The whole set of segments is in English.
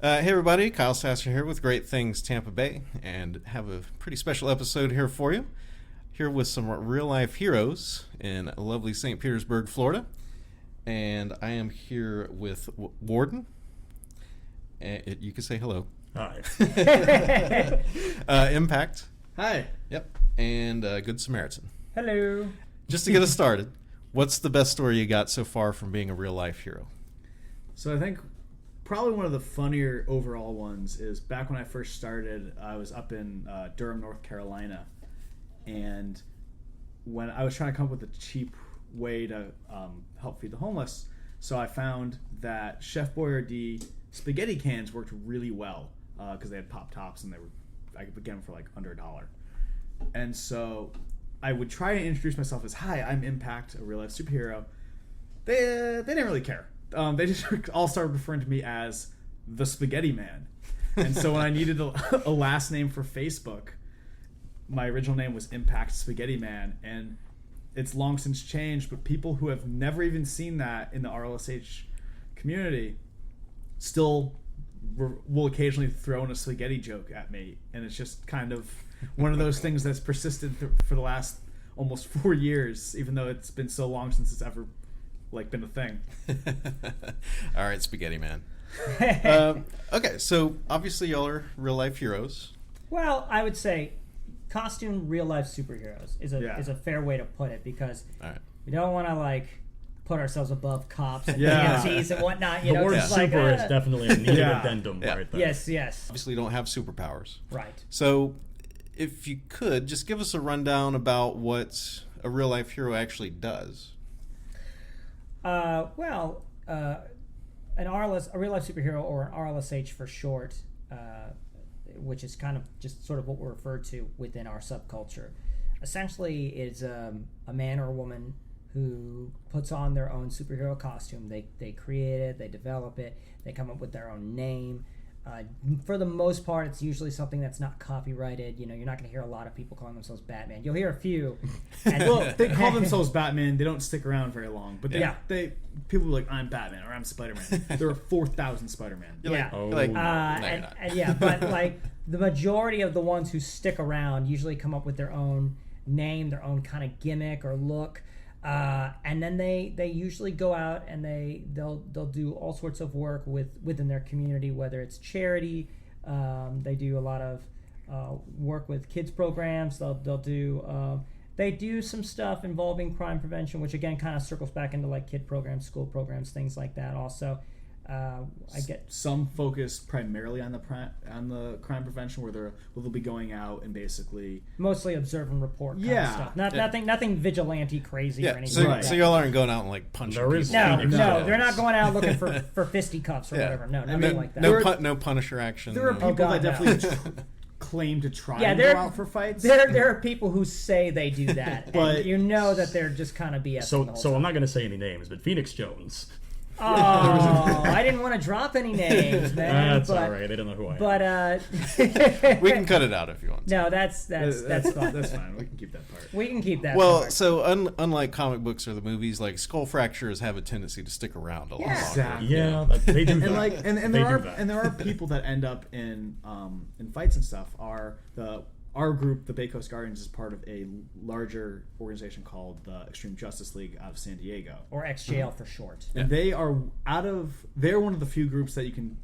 Hey everybody, Kyle Sasser here with Great Things Tampa Bay, and have a pretty special episode here for you. Here with some real-life heroes in lovely St. Petersburg, Florida. And I am here with Warden. You can say hello. Hi. Impact. Hi. Yep. And Good Samaritan. Hello. Just to get us started, what's the best story you got so far from being a real-life hero? So I think probably one of the funnier overall ones is back when I first started, I was up in Durham, North Carolina. And when I was trying to come up with a cheap way to help feed the homeless, so I found that Chef Boyardee spaghetti cans worked really well because they had pop tops and I could get them for like under $1. And so I would try to introduce myself as, "Hi, I'm Impact, a real life superhero." They didn't really care. They just all started referring to me as the Spaghetti Man. And so when I needed a last name for Facebook, my original name was Impact Spaghetti Man, and it's long since changed, but people who have never even seen that in the RLSH community still will occasionally throw in a spaghetti joke at me, and it's just kind of one of those things that's persisted for the last almost 4 years, even though it's been so long since it's ever been a thing. All right, Spaghetti Man. Okay, so obviously y'all are real life heroes. Well, I would say costume real life superheroes is a fair way to put it, because we don't want to put ourselves above cops and PMTs and whatnot. The word super is definitely a needed addendum right there. Yes. Obviously you don't have superpowers. Right. So if you could, just give us a rundown about what a real life hero actually does. A real life superhero, or an RLSH for short, which is kind of just sort of what we're referred to within our subculture, essentially is a man or a woman who puts on their own superhero costume. They create it, they develop it, they come up with their own name. For the most part, it's usually something that's not copyrighted. You're not going to hear a lot of people calling themselves Batman. You'll hear a few. Well, they call themselves Batman. They don't stick around very long. But people are like, "I'm Batman" or "I'm Spider-Man." There are 4,000 Spider-Man. But the majority of the ones who stick around usually come up with their own name, their own kind of gimmick or look. And then they usually go out and they'll do all sorts of work within their community, whether it's charity. They do a lot of work with kids programs. They do some stuff involving crime prevention, which again kind of circles back into kid programs, school programs, things like that. Also, I get some focus primarily on the crime prevention, where they'll be going out and basically mostly observe and report kind of stuff. Nothing vigilante crazy or anything. So y'all aren't going out and punching people. No, they're not going out looking for fisticuffs or whatever. No, nothing like that. No Punisher action. There are people that definitely claim to try and go out for fights. There are people who say they do that, but and that they're just kind of BS. So I'm not going to say any names, but Phoenix Jones. Oh, I didn't want to drop any names, man. That's all right. They don't know who I am. But we can cut it out if you want to. No, that's fine. That's fine. We can keep that part. We can keep that. Well, part. So unlike comic books or the movies, skull fractures have a tendency to stick around a lot longer. Exactly. Yeah, they do that. And there are people that end up in fights and stuff. Our group, the Bay Coast Guardians, is part of a larger organization called the Extreme Justice League of San Diego, or XJL for short. And they're one of the few groups that you can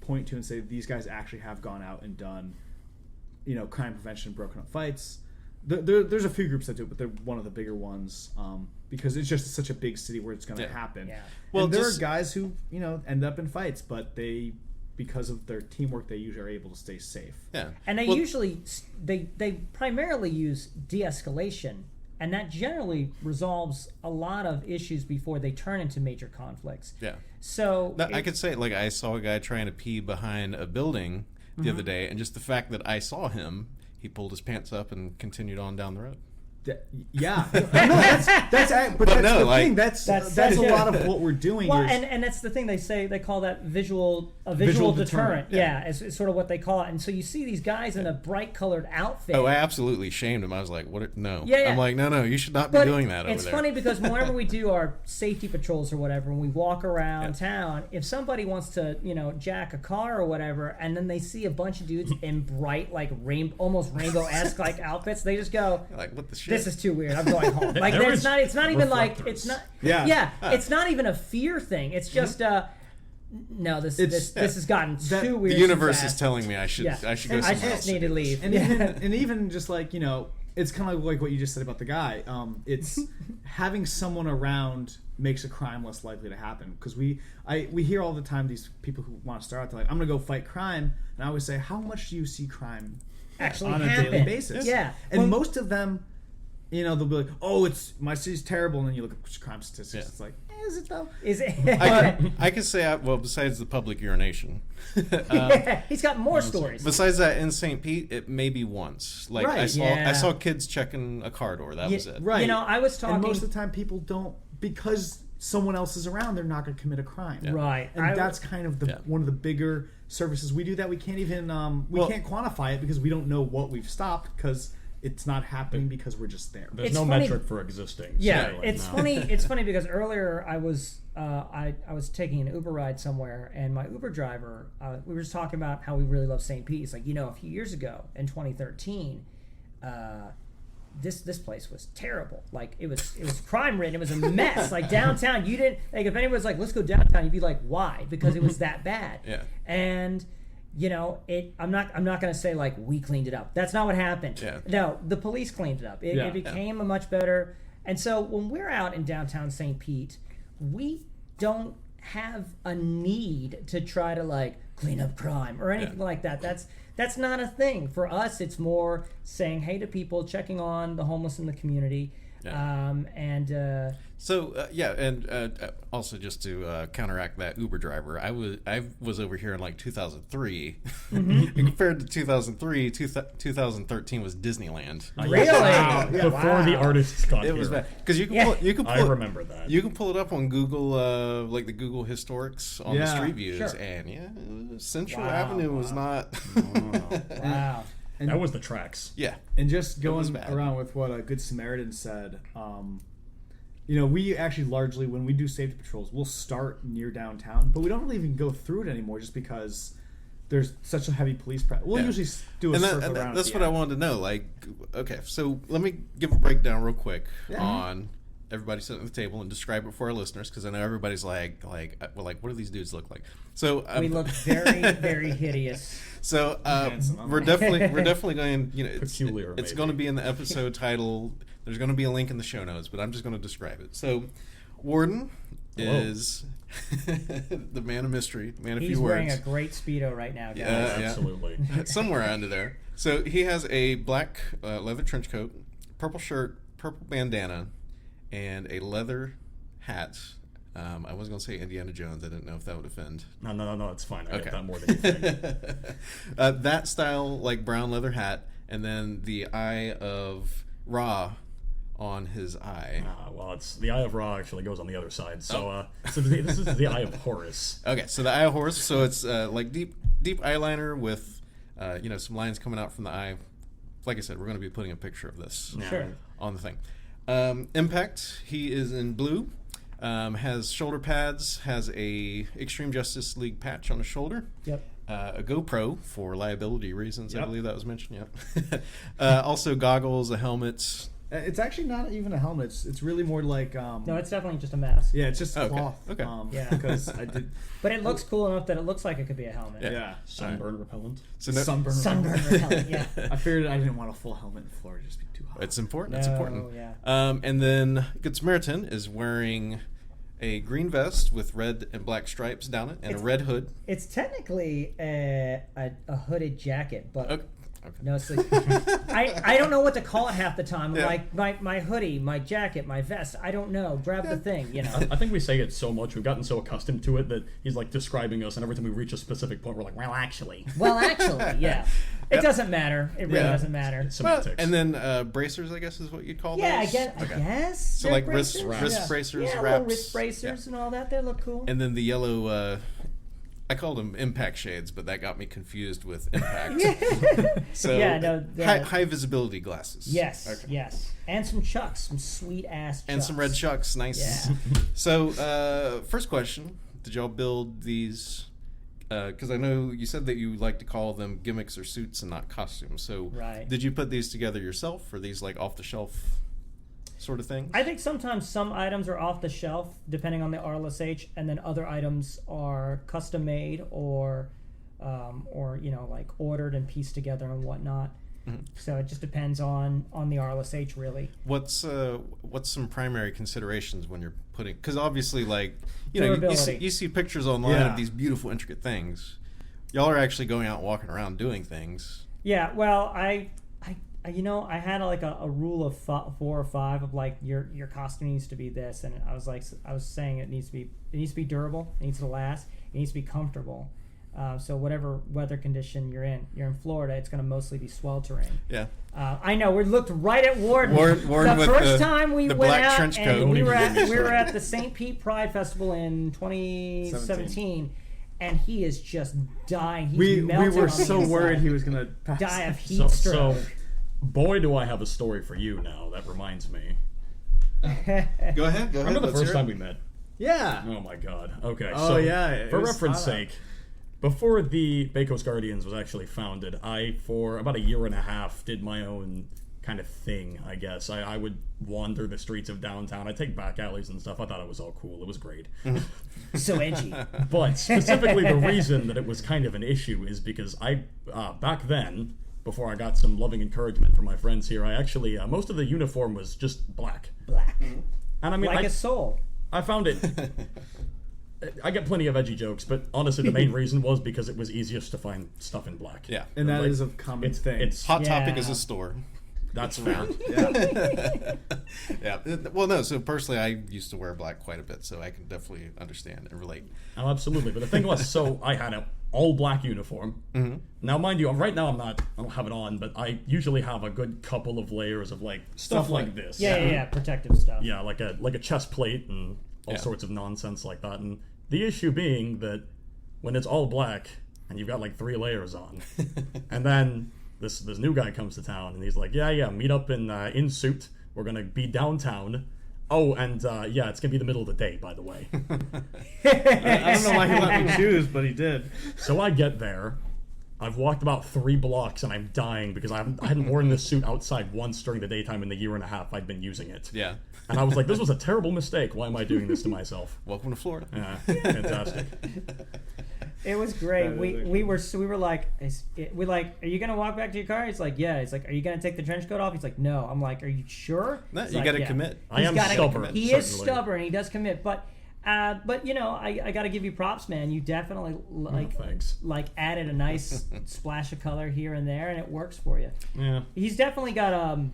point to and say these guys actually have gone out and done, crime prevention, broken up fights. There's a few groups that do it, but they're one of the bigger ones because it's just such a big city where it's going to happen. Yeah. Well, there are guys who end up in fights, but because of their teamwork, they usually are able to stay safe. Yeah, and they primarily use de-escalation, and that generally resolves a lot of issues before they turn into major conflicts. Yeah. So I could say, I saw a guy trying to pee behind a building the other day, and just the fact that I saw him, he pulled his pants up and continued on down the road. Yeah, no, that's but that's no, the like, thing. That's a lot of what we're doing. Well, and that's the thing they call that visual deterrent. Yeah, it's sort of what they call it. And so you see these guys in a bright colored outfit. Oh, I absolutely shamed him. I was like, "What? No." Yeah. I'm like, "No, you should not be doing that over there." It's funny because whenever we do our safety patrols or whatever, when we walk around town, if somebody wants to, jack a car or whatever, and then they see a bunch of dudes in bright, like almost rainbow-esque like outfits, they just go, like, "What the shit? This is too weird. I'm going home." Like it's not even like it's not. Yeah. It's not even a fear thing. It's just no. This has gotten too weird. The universe too is fast. telling me I should go somewhere else. I just need to leave. And even just like it's kind of like what you just said about the guy. It's having someone around makes a crime less likely to happen, because we hear all the time these people who want to start out, they're like, I'm gonna go fight crime, and I always say, how much do you see crime actually on a happen? daily basis? Yeah, and most of them, they'll be like, oh, my city's terrible, and then you look at crime statistics, it's like, is it though? Is it? I could say, besides the public urination, he's got more stories. Besides that, in St. Pete, it may be once. Like Right. I saw kids checking a car door. That was it. Right. I was talking. And most of the time, people don't, because someone else is around, they're not going to commit a crime. Yeah. Right. And that's kind of one of the bigger services we do that we can't even can't quantify it, because we don't know what we've stopped, because it's not happening because we're just there. There's no metric for existing. Yeah, it's funny. It's funny because earlier I was taking an Uber ride somewhere, and my Uber driver, we were just talking about how we really love St. Pete. He's like, a few years ago in 2013, this place was terrible. Like it was crime ridden. It was a mess. Like downtown, you didn't like, if anyone was like, let's go downtown, you'd be like, why? Because it was that bad. Yeah. And I'm not going to say like we cleaned it up. That's not what happened. Yeah. No, the police cleaned it up. It became a much better. And so when we're out in downtown St. Pete, we don't have a need to try to like clean up crime or anything like that. That's not a thing for us. It's more saying hey to people, checking on the homeless in the community. Also just to counteract that Uber driver, I was over here in like 2003. Mm-hmm. Compared to 2003, 2013 was Disneyland. Really? Wow. Before the artists got here. It was bad because you can pull I remember that. You can pull it up on Google, like the Google Historics on the street views, sure. and Central Avenue was not. Wow. And that was the tracks. Yeah. And just going around with what a Good Samaritan said, we actually largely, when we do safety patrols, we'll start near downtown, but we don't really even go through it anymore just because there's such a heavy police presence. We'll usually do a circle around. That's what I wanted to know. Like, okay, so let me give a breakdown real quick on everybody sitting at the table and describe it for our listeners, because I know everybody's like, what do these dudes look like? So we look very, very hideous. So we're definitely going. Peculiar. It's going to be in the episode title. There's going to be a link in the show notes, but I'm just going to describe it. So, Warden is the man of mystery, man of few words. He's wearing a great Speedo right now, guys. Absolutely. Somewhere under there. So he has a black leather trench coat, purple shirt, purple bandana, and a leather hat. I was going to say Indiana Jones. I didn't know if that would offend. No, it's fine. I get that more than you think. That style, like brown leather hat, and then the Eye of Ra on his eye. It's the Eye of Ra actually goes on the other side. So, this is the Eye of Horus. Okay, so the Eye of Horus. So it's like deep eyeliner with some lines coming out from the eye. Like I said, we're going to be putting a picture of this on the thing. Impact. He is in blue. Has shoulder pads. Has a Extreme Justice League patch on his shoulder. Yep. A GoPro for liability reasons. I believe that was mentioned. Yep. Also goggles, a helmet. It's actually not even a helmet. It's really more like. No, it's definitely just a mask. Yeah, it's just cloth. Okay. Because I did. But it looks cool enough that it looks like it could be a helmet. Yeah. Sunburn repellent. Sunburn repellent. Yeah. I figured I didn't want a full helmet in Florida; just be too hot. It's important. It's important. Yeah. And then Good Samaritan is wearing a green vest with red and black stripes down it, and a red hood. It's technically a hooded jacket, but Okay. No sleep. I don't know what to call it half the time. Yeah. Like my hoodie, my jacket, my vest. I don't know. Grab the thing, you know. I think we say it so much, we've gotten so accustomed to it that he's like describing us, and every time we reach a specific point, we're like, well, actually. Well, actually, yeah. It doesn't matter. It really doesn't matter. Semantics. And then bracers, I guess, is what you'd call Yeah, those? I guess. So they're like wrist bracers? bracers, Yeah, wraps. little wrist bracers and all that. They look cool. And then the yellow, I called them impact shades, but that got me confused with impact. So Yeah, no, high visibility glasses. Yes, Okay. yes. And some Chucks, some sweet ass Chucks. And some red Chucks, nice. Yeah. So, first question: did y'all build these? Because I know you said that you like to call them gimmicks or suits and not costumes. So, Right. did you put these together yourself, or these like off the shelf sort of things? I think sometimes some items are off the shelf, depending on the RLSH, and then other items are custom made or you know, like ordered and pieced together and whatnot. So it just depends on the RLSH, really. What's some primary considerations when you're putting? Because obviously, like you Durability. see pictures online Yeah. of these beautiful, intricate things. Y'all are actually going out, walking around, doing things. Yeah, well, I you know, I had like a rule of 4 or 5 of like your costume needs to be this, and I was saying it needs to be durable, it needs to last, it needs to be comfortable. So whatever weather condition you're in Florida, it's going to mostly be sweltering. Yeah. I know we looked right at Warden. Warden The with first time we the went black out trench coat. and we were Don't at the St. Pete Pride Festival in 2017, and he is just dying. He's We melting were on the so inside. worried he was gonna pass. Die of heat So, stroke. boy, do I have a story for you now. That reminds me. Go ahead. Remember the first time we met? Yeah. Oh my god. Okay. Oh, so yeah, it for was reference hot out. sake, before the Bay Coast Guardians was actually founded, I, for about a year and a half, did my own kind of thing, I guess. I would wander the streets of downtown. I'd take back alleys and stuff. I thought it was all cool. It was great. So edgy. But specifically, the reason that it was kind of an issue is because I, back then, before I got some loving encouragement from my friends here, I actually, most of the uniform was just black. Black. And I mean, Like a soul. I found it. I get plenty of edgy jokes, but honestly, the main reason was because it was easiest to find stuff in black. Yeah. And that Like, is a common thing. It's Hot Yeah. Topic is a store. that's fair. Yeah. Well, no. So personally, I used to wear black quite a bit, so I can definitely understand and relate. Oh, absolutely. But the thing was, so I had an all black uniform. Mm-hmm. Now, mind you, right now I don't have it on, but I usually have a good couple of layers of like stuff like this. Yeah. Protective stuff. Yeah, like a chest plate and all Yeah. sorts of nonsense like that. And the issue being that when it's all black and you've got like 3 layers on, and then this new guy comes to town and he's like, yeah, meet up in suit. We're gonna be downtown. Oh, and yeah, it's gonna be the middle of the day, by the way. I don't know why he let me choose, but he did. So I get there. I've walked about 3 blocks and I'm dying because I hadn't worn this suit outside once during the daytime in the year and a half I'd been using it. Yeah. And I was like, this was a terrible mistake. Why am I doing this to myself? Welcome to Florida. Yeah, fantastic. It was great. That is We were like, are you gonna walk back to your car? He's like, yeah. He's like, are you gonna take the trench coat off? He's like, no. I'm like, are you sure? No, He's you like, got to "Yeah." commit. I am stubborn. He is certainly. stubborn. He does commit, but you know, I got to give you props, man. You definitely Thanks. added a nice splash of color here and there, and it works for you. Yeah. He's definitely got a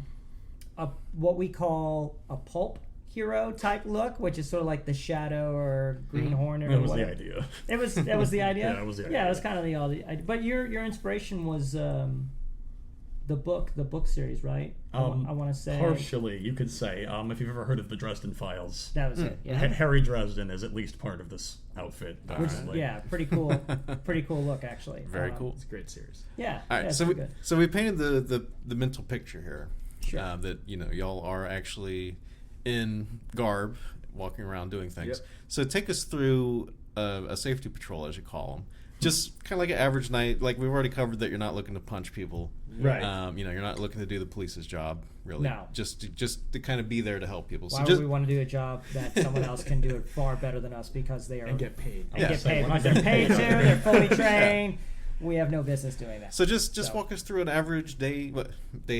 what we call a pulp hero type look, which is sort of like the Shadow or Green Hornet. That or was the whatever. idea. That was the idea. Yeah, it was the Yeah, it idea. was kind of the idea. But your inspiration was the book series, right? I want to say Partially, you could say. If you've ever heard of the Dresden Files, that was it. Yeah. Harry Dresden is at least part of this outfit. Which, apparently. yeah, pretty cool. Pretty cool look, actually. Very cool. It's a great series. Yeah. All right, yeah, so it's we, good. so we painted the mental picture here. Sure. That y'all are actually in garb, walking around doing things. Yep. So take us through a safety patrol, as you call them. Just kind of like an average night. Like we've already covered that you're not looking to punch people. Right. You're not looking to do the police's job, really. No. Just to kind of be there to help people. Why So would just we want to do a job that someone else can do it far better than us because they are And get paid. and Yeah, get so paid we're not because they're paid getting to, paid. they're fully trained. We have no business doing that. so just So- walk us through an average day,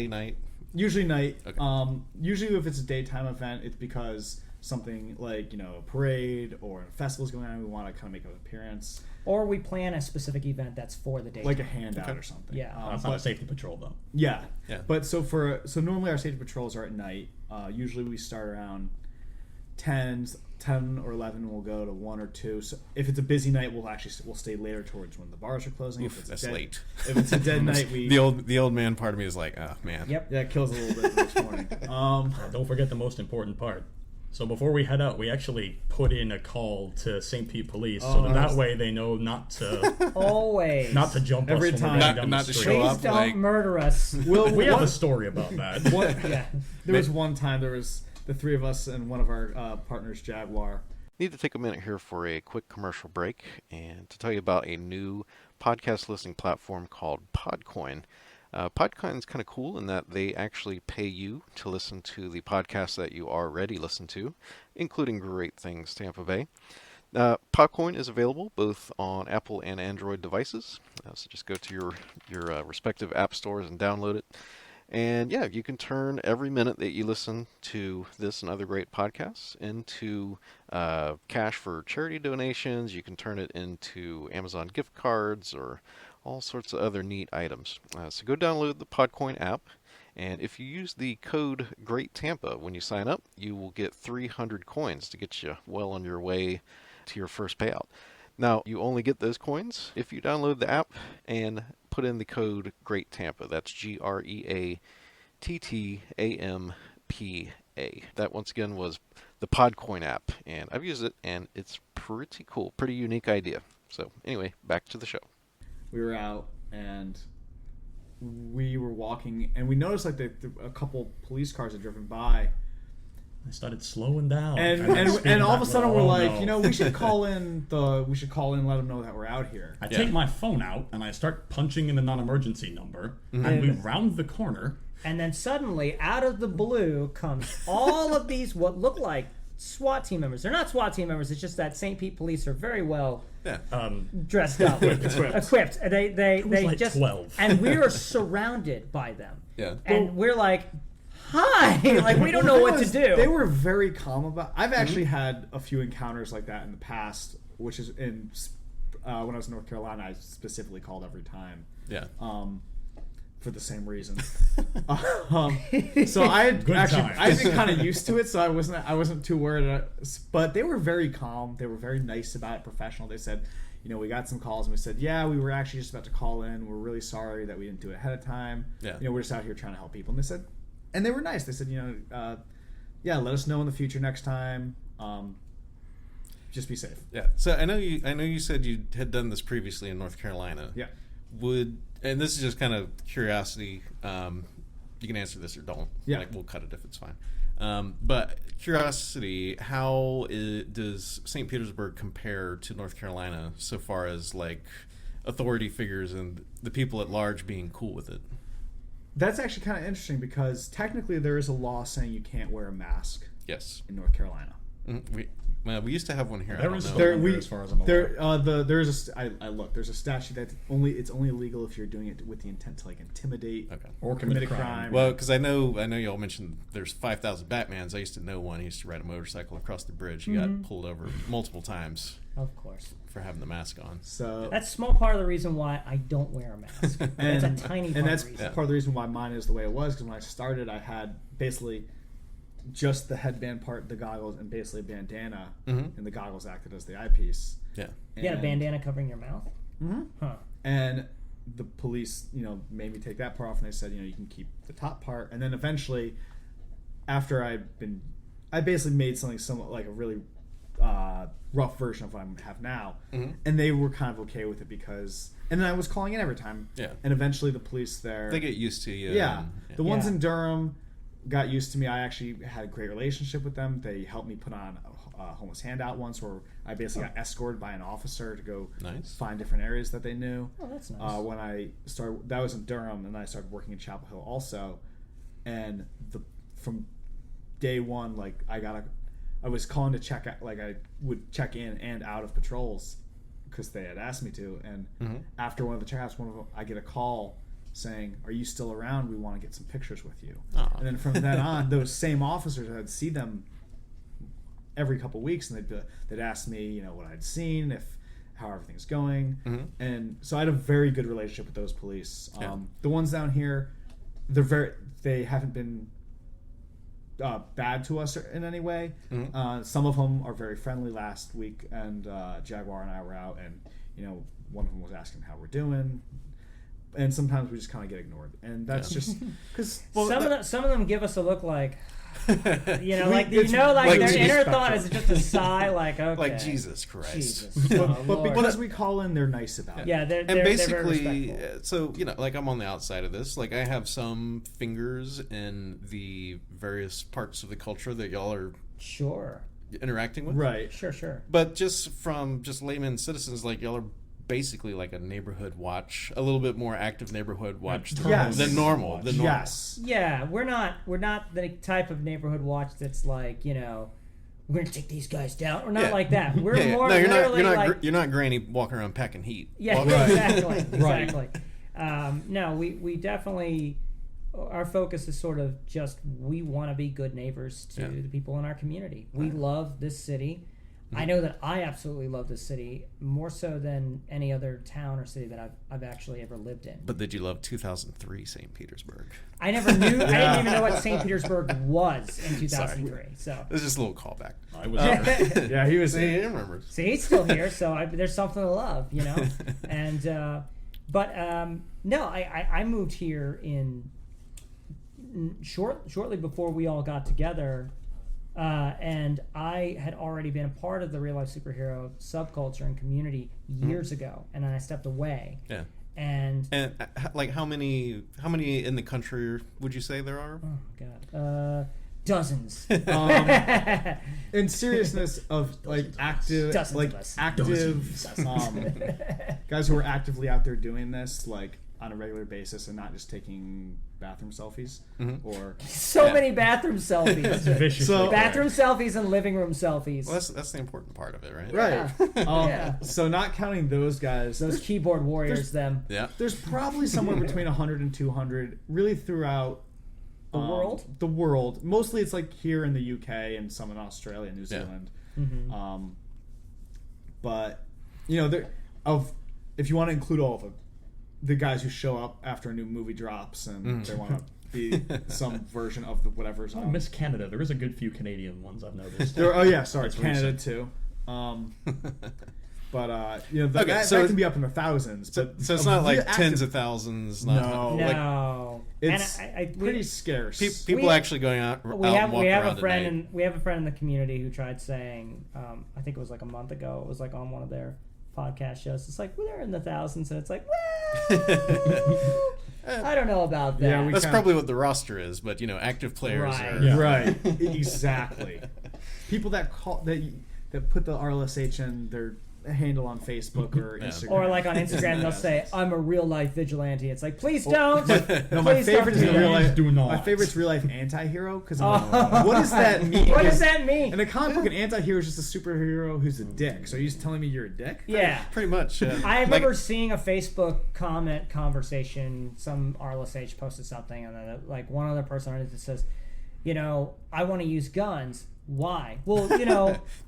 night. Usually night. Okay. Usually if it's a daytime event, it's because something like, a parade or a festival's going on, we want to kind of make an appearance. Or we plan a specific event that's for the day. Like a handout or something. Yeah. That's not a safety patrol, though. Yeah. Yeah. But so normally our safety patrols are at night. Usually we start around 10 or 11. We'll go to 1 or 2. So if it's a busy night, we'll stay later towards when the bars are closing. Oof, that's late. If it's a dead night, we the old man part of me is like, oh man. Yep. Yeah, it kills a little bit this morning. Don't forget the most important part. So before we head out, we actually put in a call to St. Pete Police, so that way they know not to always jump every us time. when we're down Not the to street. show Please up don't like murder us. We have a story about that. Yeah. There was one time there was the three of us and one of our partners, Jaguar. Need to take a minute here for a quick commercial break and to tell you about a new podcast listening platform called Podcoin. Podcoin is kind of cool in that they actually pay you to listen to the podcasts that you already listen to, including Great Things Tampa Bay. Podcoin is available both on Apple and Android devices, so just go to your respective app stores and download it. And yeah, you can turn every minute that you listen to this and other great podcasts into cash for charity donations. You can turn it into Amazon gift cards or all sorts of other neat items. So go download the Podcoin app, and if you use the code GREATTAMPA when you sign up, you will get 300 coins to get you well on your way to your first payout. Now, you only get those coins if you download the app and put in the code GREATTAMPA. That's GREATTAMPA. That, once again, was the Podcoin app, and I've used it, and it's pretty cool. Pretty unique idea. So, anyway, back to the show. We were out and we were walking, and we noticed like a couple police cars had driven by. I started slowing down, and all of a sudden we're like, no. we should call in and let them know that we're out here. I take my phone out and I start punching in the non-emergency number, and we round the corner. And then suddenly, out of the blue, comes all of these what look like SWAT team members. They're not SWAT team members. It's just that St. Pete police are very well dressed up, equipped. They like just 12. and we are surrounded by them. Yeah. And we're like, hi, like we don't know what to do. They were very calm about. I've actually had a few encounters like that in the past, which is when I was in North Carolina. I specifically called every time. Yeah. For the same reason. So I'd been kind of used to it, so I wasn't too worried. But they were very calm. They were very nice about it, professional. They said, we got some calls and we said, yeah, we were actually just about to call in. We're really sorry that we didn't do it ahead of time. Yeah. We're just out here trying to help people. And they were nice. They said, yeah, let us know in the future next time. Just be safe. Yeah. So I know you said you had done this previously in North Carolina. Yeah. And this is just kind of curiosity. You can answer this or don't. Yeah. We'll cut it if it's fine. But curiosity, how does St. Petersburg compare to North Carolina so far as authority figures and the people at large being cool with it? That's actually kind of interesting because technically there is a law saying you can't wear a mask. Yes. In North Carolina. Mm-hmm. We used to have one here. As far as I'm aware. There's a statute that it's only illegal if you're doing it with the intent to intimidate or commit a crime. Well, because I know y'all mentioned there's 5,000 Batmans. I used to know one. He used to ride a motorcycle across the bridge. He got pulled over multiple times. Of course. For having the mask on. So that's a small part of the reason why I don't wear a mask. It's a tiny part. And that's of the reason. part of the reason why mine is the way it was, because when I started, I had basically just the headband part, the goggles, and basically a bandana, and the goggles acted as the eyepiece. Yeah. You had a bandana covering your mouth? Mm-hmm. Huh. And the police, made me take that part off, and they said, you can keep the top part. And then eventually, after I basically made something somewhat like a really rough version of what I have now, and they were kind of okay with it because. And then I was calling in every time. Yeah. And eventually, the police there. They get used to you. Yeah. The ones in Durham got used to me. I actually had a great relationship with them. They helped me put on a homeless handout once where I basically got escorted by an officer to go find different areas that they knew. Oh, that's nice. When I started, that was in Durham, and then I started working in Chapel Hill also. And from day one, I was calling to check out, I would check in and out of patrols because they had asked me to. And after one of the checkouts, I get a call saying, "Are you still around? We want to get some pictures with you." Aww. And then from then on, those same officers, I'd see them every couple weeks, and they'd ask me, what I'd seen, how everything's going, and so I had a very good relationship with those police. The ones down here, they haven't been bad to us in any way. Some of them are very friendly. Last week, and Jaguar and I were out, and one of them was asking how we're doing. And sometimes we just kind of get ignored, and that's just because some of them give us a look like, their like inner thought is just a sigh, like, okay, like Jesus Christ. Jesus, but because we call in, they're nice about it. Yeah, they're basically, very respectful. so like I'm on the outside of this. Like I have some fingers in the various parts of the culture that y'all are Sure. interacting with, Right? Sure. But just from layman citizens, like y'all are basically like a neighborhood watch, a little bit more active neighborhood watch than normal. Yes. Yeah, we're not the type of neighborhood watch that's like, we're gonna take these guys down. We're not like that. We're more. No, you're not Granny walking around packing heat. Yeah, exactly. No, we definitely. Our focus is sort of just we want to be good neighbors to the people in our community. We love this city. I know that I absolutely love this city more so than any other town or city that I've actually ever lived in. But did you love 2003 St. Petersburg? I never knew. I didn't even know what St. Petersburg was in 2003. So it was just a little callback. I was there. Yeah, he was. See, he remembers. See, he's still here, so there's something to love, And no, I moved here shortly before we all got together. And I had already been a part of the real life superhero subculture and community years ago, and then I stepped away. Yeah. And like how many in the country would you say there are? Oh God, dozens. In seriousness of like active, Dozens like of us. active guys who are actively out there doing this like on a regular basis and not just taking bathroom selfies or so many bathroom selfies. So bathroom selfies and living room selfies. Well, that's the important part of it, right? Right. Yeah. So not counting those guys, Those keyboard warriors, them. Yeah. there's probably somewhere between 100 and 200 really throughout The world? The world. Mostly it's like here in the UK and some in Australia, New Zealand. But if you want to include all of them, the guys who show up after a new movie drops and they want to be some version of the whatever's on. Miss Canada. There is a good few Canadian ones I've noticed. Sorry, Canada recent. too. But so that can be up in the thousands. So But it's not like tens of thousands. No. Like, No. it's and pretty scarce. people actually going out. We have around a friend at night. we have a friend in the community who tried saying, I think it was like a month ago. It was like on one of their podcast shows. It's like, well, they're in the thousands, and it's like, well, I don't know about that. Yeah, That's probably what the roster is, but active players Right. are. Yeah. Right. Exactly. People that put the RLSH in their handle on Facebook or Instagram. Or like on Instagram, they'll say, "I'm a real life vigilante." It's like, please don't. No, my Please favorite's don't do real that. life. Do not. My favorite's real life anti-hero because what does that mean? What does that mean? In a comic book, an anti-hero is just a superhero who's a dick. So are you just telling me you're a dick? Yeah. Pretty much. I remember seeing a Facebook comment conversation. Some RLSH posted something, and then like one other person on it that says, I want to use guns. Why? Well,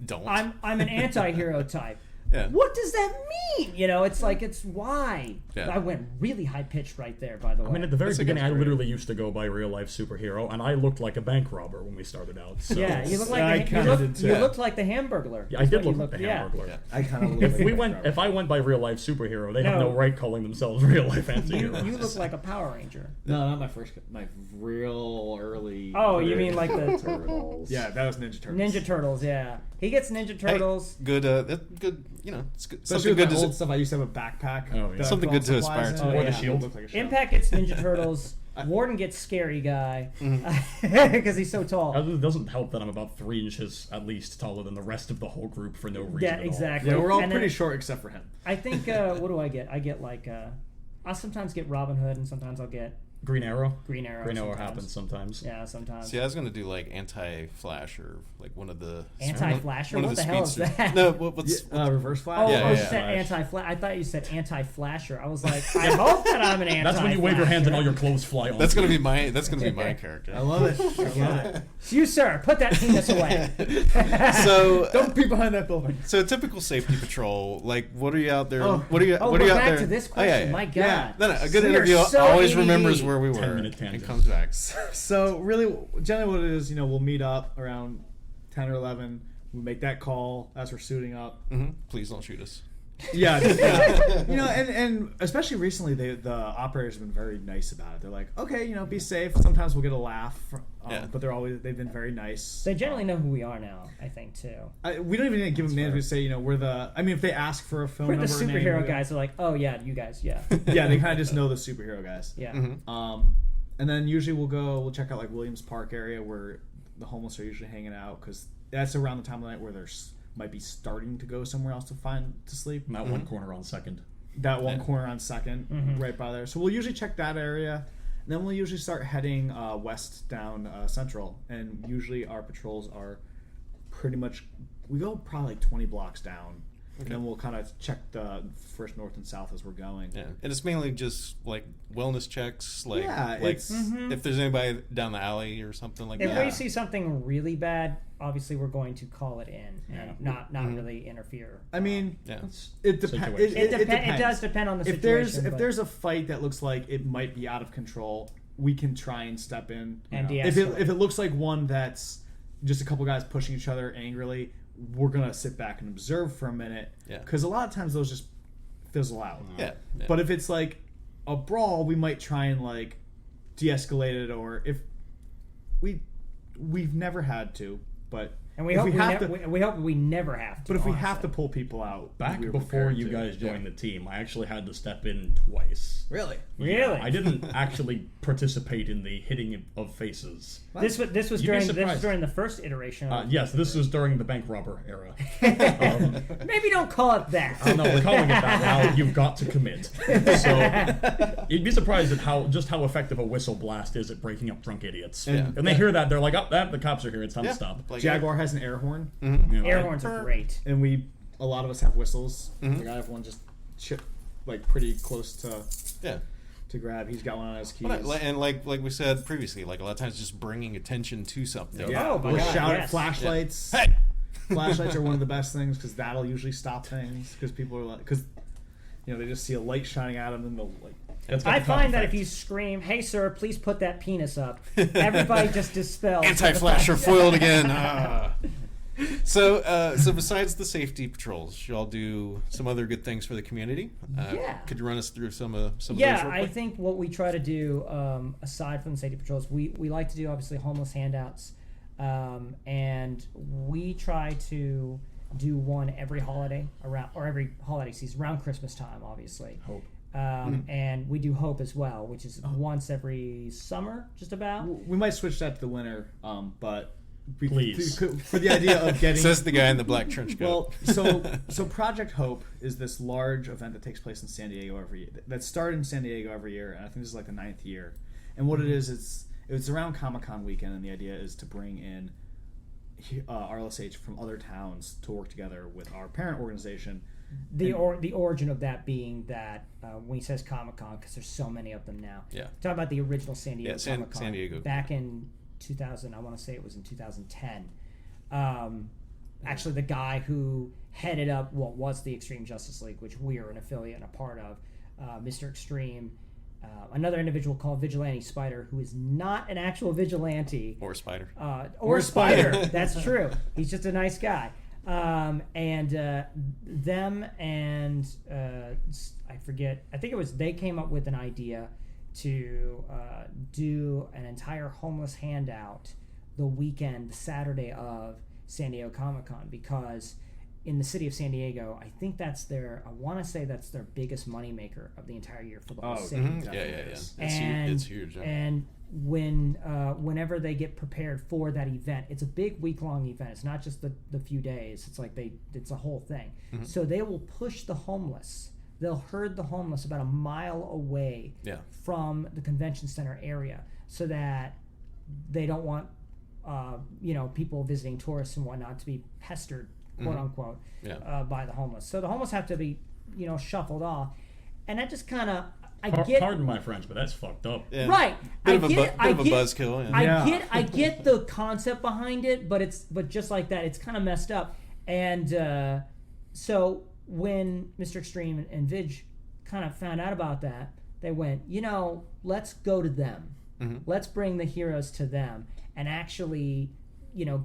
Don't. I'm an anti-hero type. Yeah. What does that mean? It's like, it's why. Yeah. I went really high pitched right there, by the way. I mean, at the very That's beginning, I great. literally used to go by real life superhero, and I looked like a bank robber when we started out. So. Yeah, you look like I kinda did too. you looked like the Hamburglar. Yeah, I did look You like the yeah. Hamburglar. Yeah. I kind of. If I went by real life superhero, they have No. no right calling themselves real life anti-heroes. You look like a Power Ranger. No, not my real early. Oh, you mean like the Turtles. Yeah, that was Ninja Turtles. Ninja Turtles? Yeah, he gets Ninja Turtles. Hey, good. That's good. It's good. Especially Something with good my to old stuff. I used to have a backpack. Oh, yeah. that I Something put all good to supplies aspire in. to. Or the yeah. shield. Looked like a shield. Impact gets Ninja Turtles. Warden gets Scary Guy because he's so tall. It doesn't help that I'm about 3 inches at least taller than the rest of the whole group for no reason. Yeah, at all. exactly. Yeah, we're all And pretty then- short except for him. I think what do I get? I get like I'll sometimes get Robin Hood, and sometimes I'll get Green Arrow. Green Arrow. Green Arrow sometimes. happens sometimes. Yeah, sometimes. See, I was gonna do like anti-flash or like one of the Anti-flasher? one of What the hell is speedsters. that? No, what's reverse flash. Oh, Yeah, you yeah. said anti-flash. I thought you said anti-flasher. I was like, I hope that I'm an anti-flasher. That's when you wave your hands and all your clothes fly on. that's gonna be my character. I love it. I love it. You, sir, put that penis away. So Don't be behind that building. so typical safety patrol. Like, what are you out there? Oh. What are you? Oh, what are we're you out back there? to this Oh, question. yeah. My God. Yeah. No, a good We are interview so always ADD. remembers where we were 10-minute and tangent. comes back. So really, generally what it is, we'll meet up around 10 or 11. We make that call as we're suiting up. Please don't shoot us. Yeah. And especially recently, the operators have been very nice about it. They're like, okay, be safe. Sometimes we'll get a laugh, but they've been very nice. They generally know who we are now, I think, too. We don't even need to give them names. We say, we're the. I mean, if they ask for a film We're the number or name, superhero guys. They're like, oh, yeah, you guys, yeah. Yeah, they kind of just know the superhero guys. Yeah. And then usually we'll check out like Williams Park area where the homeless are usually hanging out because that's around the time of the night where they're might be starting to go somewhere else to sleep. That one corner on Second. That one corner on Second, right by there. So we'll usually check that area, and then we'll usually start heading west down Central. And usually our patrols are pretty much, we go probably like 20 blocks down. And then we'll kind of check the first north and south as we're going. Yeah, and it's mainly just like wellness checks, like it's if there's anybody down the alley or something like If that. we see something really bad, obviously we're going to call it in and not really interfere. I mean, Yeah. it depends. Situation. It depends. does depend on the If situation. if there's a fight that looks like it might be out of control, we can try and step in. And If de-escalate. it looks like one that's just a couple guys pushing each other angrily, we're gonna sit back and observe for a minute. Yeah. Because a lot of times those just fizzle out. Yeah. But if it's like a brawl, we might try and like de-escalate it, or if we've never had to, but and we if hope we hope we never have to. but if we honestly. have to pull people out, Back we're before prepared you to. guys joined the team, I actually had to step in twice. Really? Really? I didn't actually participate in the hitting of faces. This was You'd be during surprised. the first iteration. Of Yes, this was during the bank robber era. Maybe don't call it that. Oh, no, we're calling it that now. You've got to commit. So you'd be surprised at how effective a whistle blast is at breaking up drunk idiots. And- And they hear that, they're like, "Oh, the cops are here. It's time to stop." Like, Jaguar has an air horn, You know, Air horns are great. and a lot of us have whistles. Like I have one just like pretty close yeah. to grab. He's got one on his keys. And like we said previously, like a lot of times just bringing attention to something. Yeah, Oh, my we'll God, shout yes. at flashlights. Hey! Flashlights are one of the best things because that'll usually stop things because people are like, because they just see a light shining at them and they'll like. It's got I the top find that if effect. you scream, "Hey, sir, please put that penis up," everybody just dispels. Anti-flasher foiled again. Ah. So besides the safety patrols, y'all do some other good things for the community. Yeah. Could you run us through some of those? Yeah, real I quick? think what we try to do, aside from the safety patrols, we like to do obviously homeless handouts, and we try to do one every holiday every holiday season around Christmas time, obviously. Hope. And we do Hope as well, which is once every summer, just about. We might switch that to the winter, but Please. for the idea of getting. Says the guy in the black trench coat. Well, so Project Hope is this large event that takes place in San Diego every year. That started in San Diego every year, and I think this is like the 9th year. And what it is, it's around Comic-Con weekend, and the idea is to bring in RLSH from other towns to work together with our parent organization. The origin of that being that when he says Comic-Con, because there's so many of them now. Yeah. Talk about the original San Diego Yeah, Comic-Con. San Diego. Back in 2000, I want to say it was in 2010. Actually, the guy who headed up what was the Extreme Justice League, which we are an affiliate and a part of, Mr. Extreme, another individual called Vigilante Spider, who is not an actual vigilante. Or Spider. Or Spider. That's true. He's just a nice guy. And them and I forget. I think it was they came up with an idea to do an entire homeless handout the Saturday of San Diego Comic-Con, because in the city of San Diego, I think I want to say that's their biggest moneymaker of the entire year for the whole city. Yeah. It's huge. Yeah. And whenever they get prepared for that event, it's a big week-long event. It's not just the few days. It's like it's a whole thing. So they will push the homeless they'll herd the homeless about a mile away from the convention center area, so that they don't want people visiting tourists and whatnot to be pestered, quote unquote, by the homeless. So the homeless have to be shuffled off, and that just kind of Pardon my French, but that's fucked up. Yeah. Right. Bit of a buzzkill. Yeah. I get the concept behind it, but just like that, it's kind of messed up. And so when Mr. Extreme and Vidge kind of found out about that, they went, let's go to them. Mm-hmm. Let's bring the heroes to them and actually,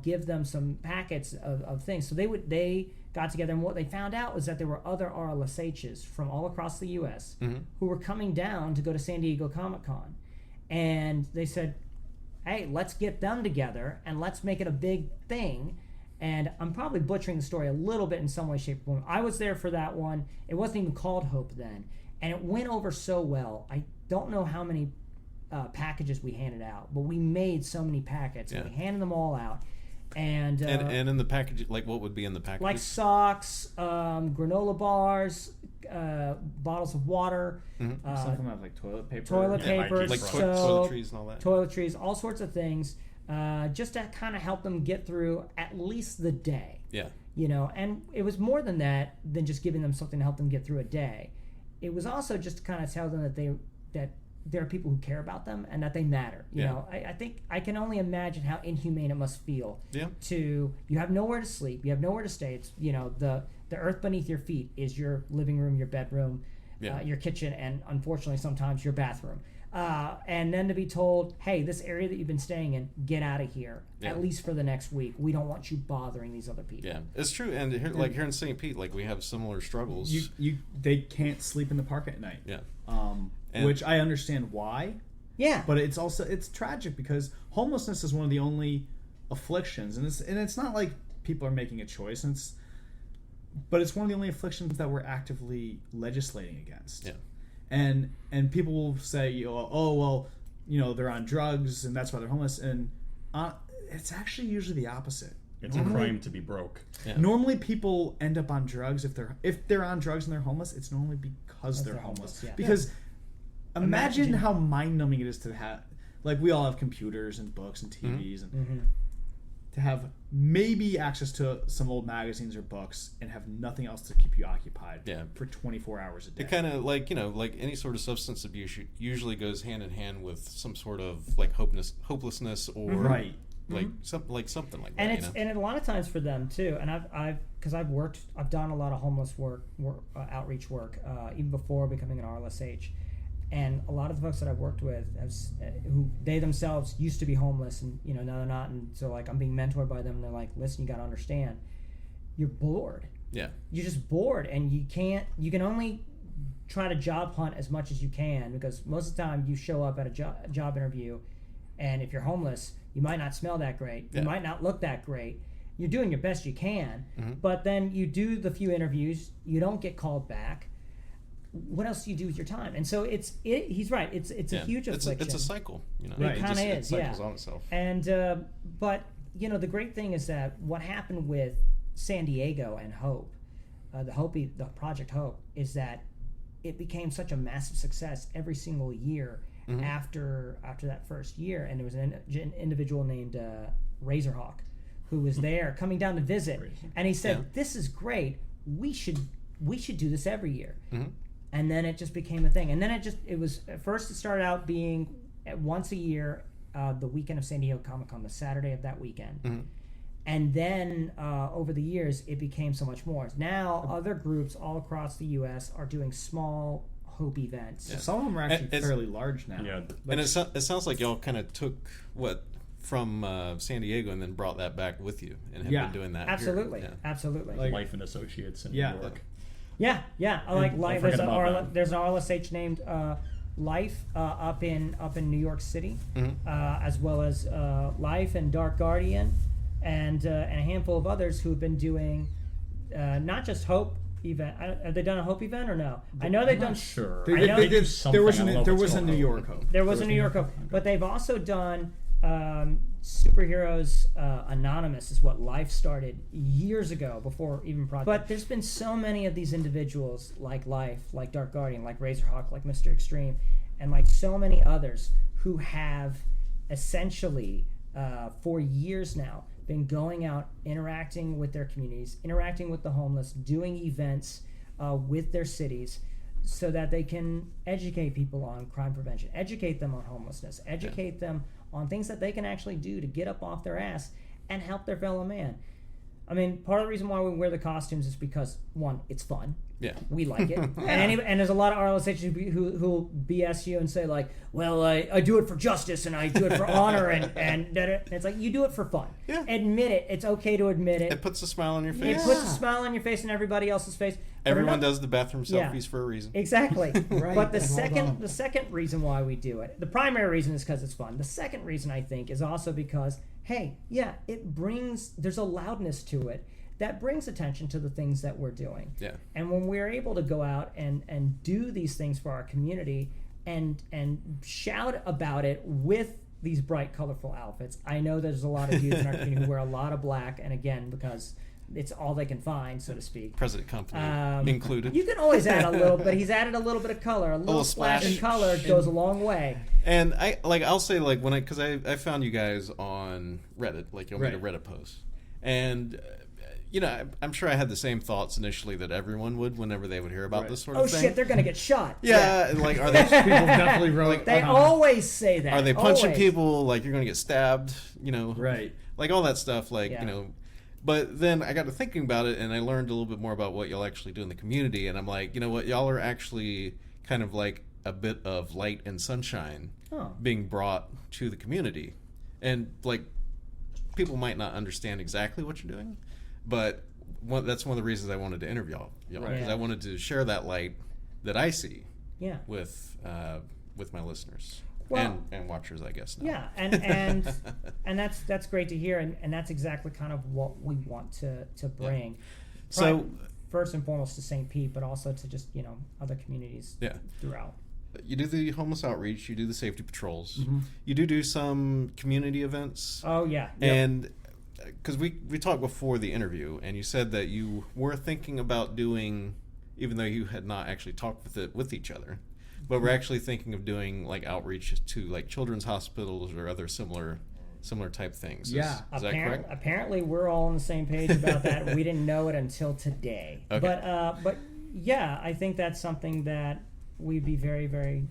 give them some packets of things. So they got together, and what they found out was that there were other RLSHs from all across the U.S. Who were coming down to go to San Diego Comic-Con. And they said, hey, let's get them together and let's make it a big thing. And I'm probably butchering the story a little bit in some way, shape, or form. I was there for that one. It wasn't even called Hope then. And it went over so well. I don't know how many packages we handed out, but we made so many packets. And we handed them all out. And in the package, like what would be in the package? Like socks, granola bars, bottles of water, something like toilet paper, like soap, toiletries and all that. Toiletries, all sorts of things, just to kind of help them get through at least the day. Yeah. And it was more than that, than just giving them something to help them get through a day. It was also just to kind of tell them that there are people who care about them and that they matter. You know, I think I can only imagine how inhumane it must feel to, you have nowhere to sleep, you have nowhere to stay. It's, the earth beneath your feet is your living room, your bedroom, your kitchen, and unfortunately sometimes your bathroom. And then to be told, hey, this area that you've been staying in, get out of here, at least for the next week. We don't want you bothering these other people. Yeah, it's true. And here in St. Pete, we have similar struggles. They can't sleep in the park at night. Yeah. Which I understand why. Yeah. But it's tragic because homelessness is one of the only afflictions, and it's not like people are making a choice. But it's one of the only afflictions that we're actively legislating against. Yeah. And people will say, they're on drugs and that's why they're homeless, and it's actually usually the opposite. It's a crime to be broke. Yeah. Normally, people end up on drugs if they're on drugs and they're homeless. It's normally because they're homeless. Yeah. Because imagine how mind-numbing it is to have, we all have computers and books and TVs, and to have maybe access to some old magazines or books and have nothing else to keep you occupied for 24 hours a day. It kind of like any sort of substance abuse usually goes hand in hand with some sort of hopelessness or something like that. And a lot of times for them too. And I've done a lot of homeless work outreach work even before becoming an RLSH. And a lot of the folks that I've worked with who they themselves used to be homeless, and now they're not, and so I'm being mentored by them, and they're like, listen, you got to understand, you're bored. Yeah. You're just bored, and you can only try to job hunt as much as you can, because most of the time you show up at a job interview, and if you're homeless, you might not smell that great, you might not look that great. You're doing your best you can, but then you do the few interviews, you don't get called back. What else do you do with your time? And so he's right. It's a huge affliction. It's a cycle. It kind of is. It cycles on itself. And but the great thing is that what happened with San Diego and Hope, the Project Hope, is that it became such a massive success every single year after that first year. And there was an individual named Razorhawk who was there coming down to visit, and he said, "This is great. We should do this every year." And then it just became a thing. And then it started out being once a year, the weekend of San Diego Comic-Con, the Saturday of that weekend. And then over the years, it became so much more. Now, other groups all across the U.S. are doing small Hope events. Yeah. Some of them are actually fairly large now. Yeah. And it sounds like y'all kind of took from San Diego and then brought that back with you and have been doing that. Absolutely. Here. Absolutely. Life and Associates in New York. Yeah. Life. There's an RLSH named Life up in New York City, as well as Life and Dark Guardian, and a handful of others who have been doing not just Hope event. Have they done a Hope event or no? I know they've done. Sure. They did something. There was a New York Hope. There was a New York Hope, but they've also done Superheroes Anonymous is what Life started years ago, before even Project. But there's been so many of these individuals, like Life, like Dark Guardian, like Razorhawk, like Mr. Extreme, and like so many others who have essentially, for years now, been going out, interacting with their communities, interacting with the homeless, doing events with their cities, so that they can educate people on crime prevention, educate them on homelessness, educate them on things that they can actually do to get up off their ass and help their fellow man. I mean, part of the reason why we wear the costumes is because, one, it's fun. Yeah. We like it. And there's a lot of RLSH who'll BS you and say, like, well, I do it for justice and I do it for honor and it's like, you do it for fun. Yeah. Admit it. It's okay to admit it. It puts a smile on your face. It puts a smile on your face and everybody else's face. Everyone does the bathroom selfies for a reason. Exactly. Right. But the second reason why we do it, the primary reason is because it's fun. The second reason, I think, is also because, hey, yeah, there's a loudness to it that brings attention to the things that we're doing. Yeah. And when we're able to go out and do these things for our community and shout about it with these bright, colorful outfits. I know there's a lot of dudes in our community who wear a lot of black, and again, because it's all they can find, so to speak. Present company included. You can always add a little bit. He's added a little bit of color. A little splash of color goes a long way. And I'll say, like, because I found you guys on Reddit, like you'll made a Reddit post, and I'm sure I had the same thoughts initially that everyone would whenever they would hear about this sort of thing. Oh shit, they're gonna get shot. Yeah, like, are they People definitely wrote. They always say that. Are they punching Always. people? Like, you're gonna get stabbed? Right. Like all that stuff. Like But then I got to thinking about it, and I learned a little bit more about what y'all actually do in the community, and I'm like, you know what, y'all are actually kind of like a bit of light and sunshine being brought to the community, and like people might not understand exactly what you're doing, but that's one of the reasons I wanted to interview y'all, because I wanted to share that light that I see with my listeners. Well, and watchers, I guess. Now. Yeah, and that's great to hear, and that's exactly kind of what we want to bring. Yeah. So first and foremost to St. Pete, but also to just other communities throughout. You do the homeless outreach, you do the safety patrols, you do some community events. Oh yeah, and because we talked before the interview, and you said that you were thinking about doing, even though you had not actually talked with each other. But we're actually thinking of doing like outreach to like children's hospitals or other similar type things. Is that correct? Apparently, we're all on the same page about that. We didn't know it until today. Okay. But yeah, I think that's something that we'd be very, very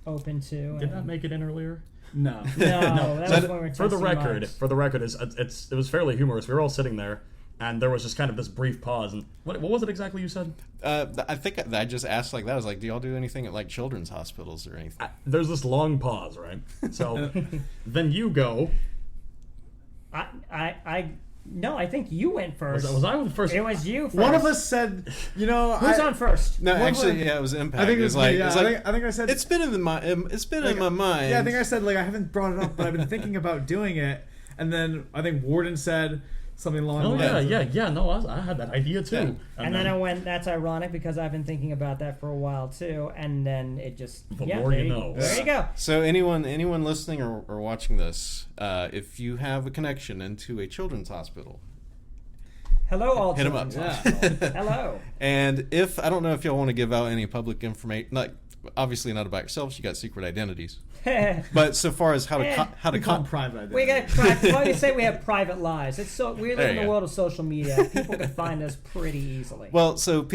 open to. Did that make it in earlier? No. That was when we were for the record, it was fairly humorous. We were all sitting there, and there was just kind of this brief pause. And what was it exactly you said? I think I just asked like that. I was like, do y'all do anything at like children's hospitals or anything? There's this long pause, right? So then you go. No, I think you went first. Was I the first? It was you first. One of us said, who's on first? No, actually, it was Impact. I think it was like, me, yeah. I think I said it's been in my mind. Yeah, I think I said like I haven't brought it up, but I've been thinking about doing it. And then I think Warden said something along the lines. No, I had that idea too. Yeah. And then I went, that's ironic because I've been thinking about that for a while too. And then it just, the more you know. There you go. So anyone listening or watching this, if you have a connection into a children's hospital, hello, all hit them up. Hello. And I don't know if y'all want to give out any public information, like obviously not about yourselves. You got secret identities. But so far as how to private, we got why do you say we have private lives? We live in the world of social media. People can find us pretty easily. Well, so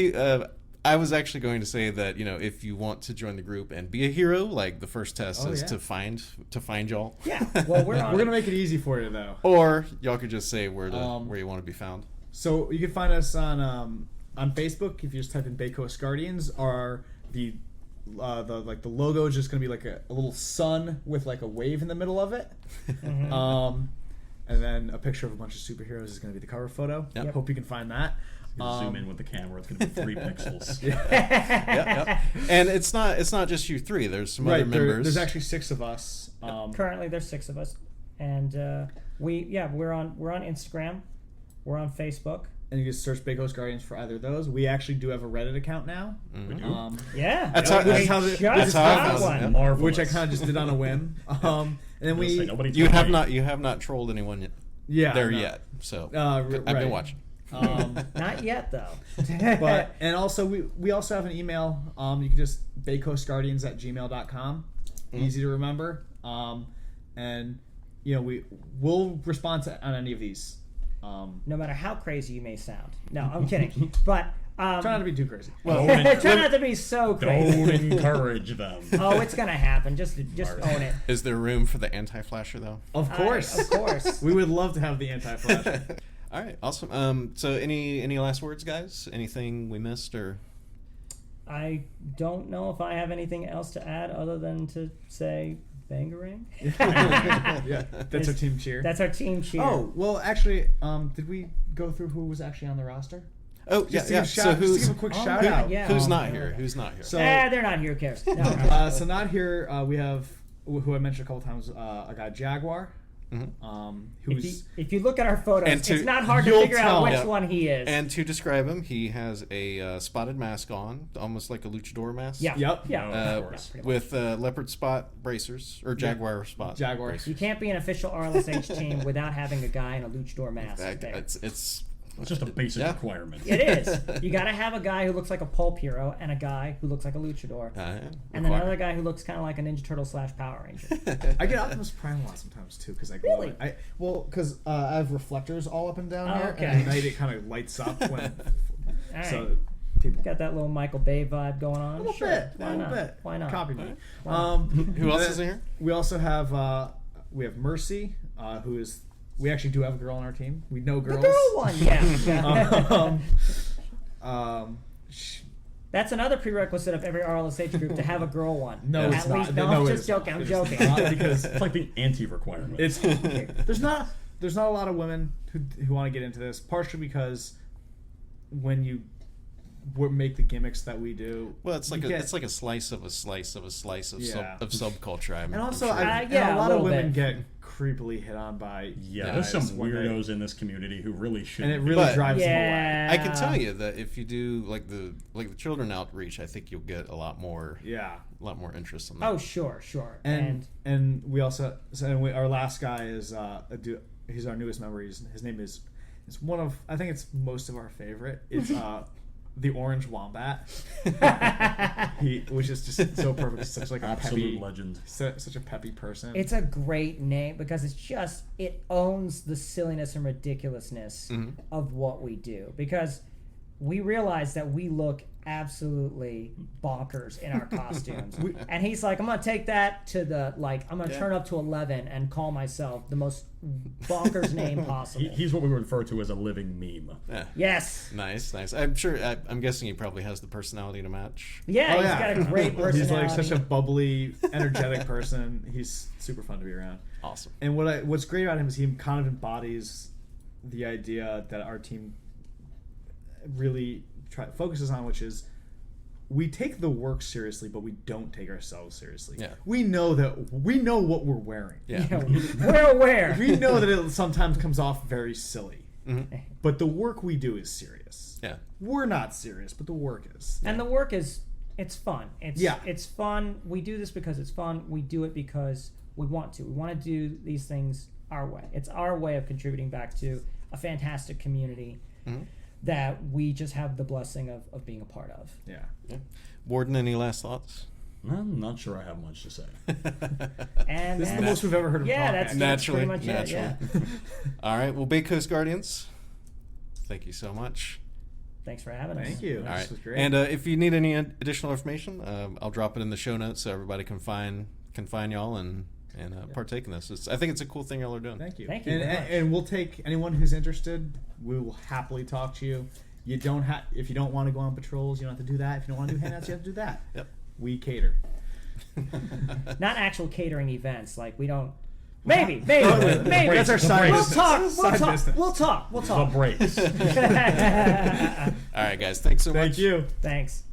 I was actually going to say that if you want to join the group and be a hero, like the first test is to find y'all. Yeah, well we're gonna make it easy for you though. Or y'all could just say where you want to be found. So you can find us on Facebook if you just type in Bay Coast Guardians. Or the logo is just gonna be like a little sun with like a wave in the middle of it. And then a picture of a bunch of superheroes is gonna be the cover photo. Yep. Hope you can find that. Zoom in with the camera. It's gonna be 3 pixels. Yep. And it's not just you three. There's some other members. There's actually 6 of us. Currently, there's 6 of us, and we're on Instagram, we're on Facebook, and you can search Bay Coast Guardians for either of those. We actually do have a Reddit account now. Yeah. That's how Which is how Just that's how I got found it. one. Marvelous. which I kind of just did on a whim. And then Say we, nobody You told have me. not trolled anyone yet, yeah, there no. yet. So Right. I've been watching. Not yet, though. But and also we also have an email. You can just baycoastguardians@gmail.com. Easy to remember. And we'll respond on any of these. No matter how crazy you may sound. No, I'm kidding. But Try not to be too crazy. try not to be so crazy. Don't encourage them. Oh, it's gonna happen. Just own it. Is there room for the anti-flasher though? Of course, Of course. we would love to have the anti-flash. All right, awesome. So any last words, guys? Anything we missed or? I don't know if I have anything else to add other than to say bangarang. Yeah, that's our team cheer. That's our team cheer. Oh well, actually, did we go through who was actually on the roster? Oh Just yeah. to give, So just to who's give a quick shout God, out. yeah. who's Oh, not yeah. here? Who's not here? So they're not here. Who cares? No. so not here. We have who I mentioned a couple times. A guy Jaguar. Who's If you look at our photos, And to- it's not hard to you'll figure tell. out which Yeah. one he is. And to describe him, he has a spotted mask on, almost like a luchador mask. yeah. Yep. Yeah. Of course. pretty much. With leopard spot bracers or jaguar spot. Jaguar. bracers. You can't be an official RLSH team without having a guy in a luchador mask. there. It's It's just a basic Yeah. requirement. It is. You got to have a guy who looks like a pulp hero and a guy who looks like a luchador. And then required. another guy who looks kind of like a Ninja Turtle / Power Ranger. I get Optimus Prime a lot sometimes too because I glow. Really? Because I have reflectors all up and down Oh, here, okay. and at night it kind of lights up when. All right. So people Got that little Michael Bay vibe going on. a little Sure. bit, Why a little not? bit. Why not? Copy me. Who else is in here? We also have Mercy, who is. We actually do have a girl on our team. We know The girls. girl one, yeah. That's another prerequisite of every RLSH group to have a girl one. No, At it's not. least, No, I'm it just is joking. not. I'm It is joking. not, because It's like the anti-requirement. it's there's not a lot of women who want to get into this, partially because when you make the gimmicks that we do, Well, it's like you it's like a slice of a slice of a slice of Yeah. subculture. and also I'm sure. yeah, a a lot of little women bit. get creepily hit on by Yeah, guys there's some when they- weirdos in this community who really and shouldn't. it really But- drives them away. Yeah. I can tell you that if you do like the children outreach, I think you'll get a lot more Yeah. interest in that. Oh, sure. And we also our last guy is he's our newest member. His name is one of, I think it's most of our favorite. It's the Orange Wombat. Which is just so perfect. He's such like a Absolute peppy legend. such a peppy person. It's a great name because it owns the silliness and ridiculousness of what we do. Because we realize that we look absolutely bonkers in our costumes. And he's like, I'm going to take that to I'm going to turn up to 11 and call myself the most bonkers name possible. He's what we refer to as a living meme. Yeah. Yes. Nice. I'm guessing he probably has the personality to match. Yeah, Oh, he's yeah. got a great personality. He's like such a bubbly, energetic person. He's super fun to be around. Awesome. And what's great about him is he kind of embodies the idea that our team really focuses on, which is we take the work seriously, but we don't take ourselves seriously. Yeah. We know what we're wearing. Yeah. Yeah, we're aware. We know that it sometimes comes off very silly. But the work we do is serious. Yeah. We're not serious, but the work is. And the work it's fun. Yeah. It's fun. We do this because it's fun. We do it because we want to. We want to do these things our way. It's our way of contributing back to a fantastic community that we just have the blessing of being a part of. Yeah. Warden, any last thoughts? I'm not sure I have much to say. And This is the most we've ever heard of yeah, talk, that's actually. Naturally. pretty much it. Yeah. All right. Well, Bay Coast Guardians, thank you so much. Thanks for having us. Thank you. All This right. was great. And if you need any additional information, I'll drop it in the show notes so everybody can find y'all and partake in this. I think it's a cool thing y'all are doing. Thank you. Thank you And, very much. and we'll take anyone who's interested. We will happily talk to you. You don't have if you don't want to go on patrols, you don't have to do that. If you don't want to do hangouts, you have to do that. Yep. We cater. Not actual catering events. Like we don't. Maybe. That's our side We'll business. talk. Side business. We'll talk. The breaks. All right, guys. Thanks so much. Thank you. Thanks.